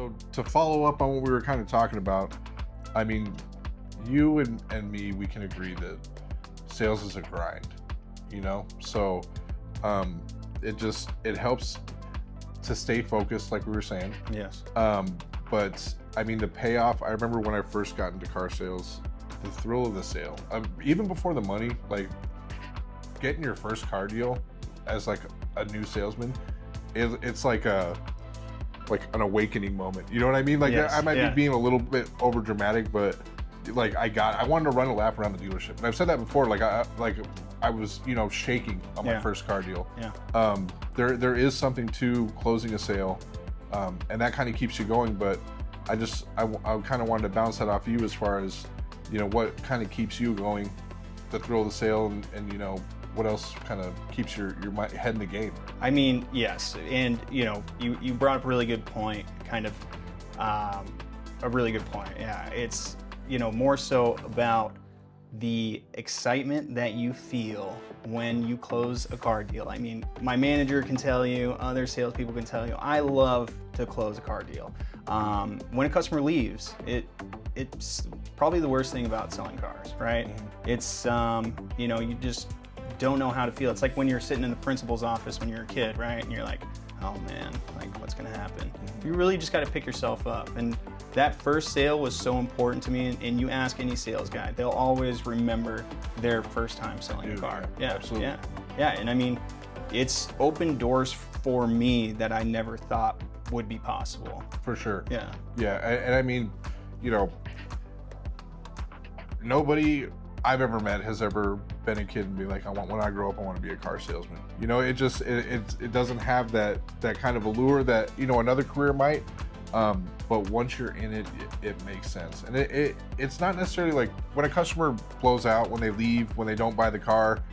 So to follow up on what we were kind of talking about, I mean, you and me, we can agree that sales is a grind, you know? So it helps to stay focused, like we were saying. Yes. But I mean, the payoff, I remember when I first got into car sales, the thrill of the sale, even before the money, like getting your first car deal as like a new salesman, it's like an awakening moment. You know what I mean? Like, yes, I might be being a little bit over dramatic, but like I wanted to run a lap around the dealership, and I've said that before. Like I was, shaking on my first car deal. Yeah. There is something to closing a sale, and that kind of keeps you going. But I kind of wanted to bounce that off you as far as, what kind of keeps you going, the thrill of the sale, and what else kind of keeps your head in the game. I mean, yes, and you brought up a really good point, kind of a really good point. Yeah, it's more so about the excitement that you feel when you close a car deal. I mean, my manager can tell you, other salespeople can tell you, I love to close a car deal. When a customer leaves, it's probably the worst thing about selling cars, right? Mm-hmm. It's you just don't know how to feel. It's like when you're sitting in the principal's office when you're a kid, right? And you're like, oh man, like what's gonna happen? Mm-hmm. You really just gotta pick yourself up. And that first sale was so important to me, and you ask any sales guy, they'll always remember their first time selling a car. Yeah, absolutely. Yeah, and I mean, it's opened doors for me that I never thought would be possible. For sure. Yeah. Yeah, and I mean, nobody I've ever met has ever been a kid and be like, when I grow up, I want to be a car salesman. It doesn't have that kind of allure that, another career might. But once you're in it, it makes sense. And it's not necessarily like when a customer blows out, when they leave, when they don't buy the car.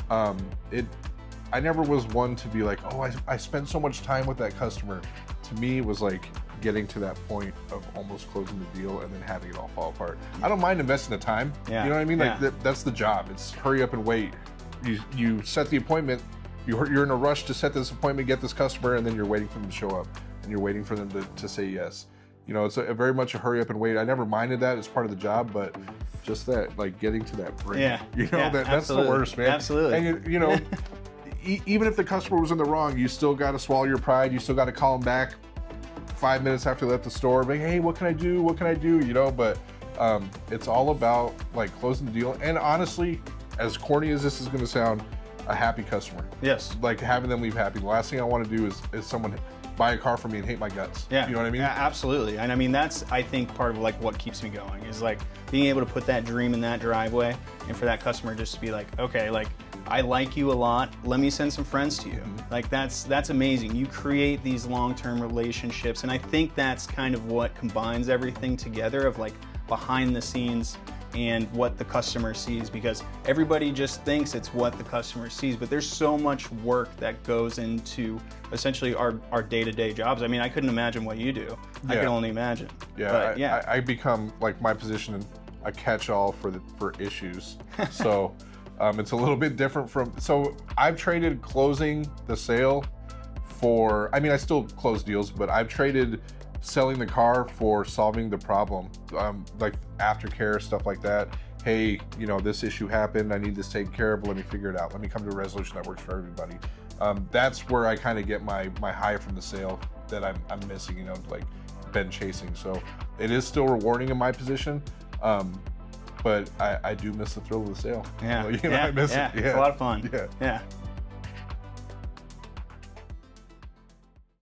I never was one to be like, oh, I spent so much time with that customer. To me, it was like getting to that point of almost closing the deal and then having it all fall apart. I don't mind investing the time. Yeah. You know what I mean? Like that's the job. It's hurry up and wait. You set the appointment. You're in a rush to set this appointment, get this customer, and then you're waiting for them to show up, and you're waiting for them to say yes. It's a very much a hurry up and wait. I never minded that as part of the job, but just that, like getting to that break. That's the worst, man. Absolutely. And even if the customer was in the wrong, you still got to swallow your pride. You still got to call them back 5 minutes after they left the store, like, hey, what can I do? What can I do? But it's all about like closing the deal. And honestly, as corny as this is going to sound, a happy customer. Yes. Like having them leave happy. The last thing I want to do is someone buy a car from me and hate my guts. Yeah. You know what I mean? Yeah, absolutely. And I mean, that's, I think, part of like what keeps me going is like being able to put that dream in that driveway, and for that customer just to be like, okay, like I like you a lot. Let me send some friends to you. Mm-hmm. Like that's amazing. You create these long-term relationships, and I think that's kind of what combines everything together of like behind the scenes and what the customer sees, because everybody just thinks it's what the customer sees, but there's so much work that goes into essentially our day-to-day jobs. I mean, I couldn't imagine what you do. I can only imagine. Yeah, but, I become, like, my position, a catch-all for issues. So it's a little bit different so I've traded closing the sale for, I still close deals, but I've traded selling the car for solving the problem, like aftercare, stuff like that. Hey, this issue happened, I need this taken care of, let me figure it out. Let me come to a resolution that works for everybody. That's where I kind of get my high from the sale that I'm missing, like been chasing. So it is still rewarding in my position, but I do miss the thrill of the sale. Yeah, I miss it. Yeah. It's a lot of fun. Yeah.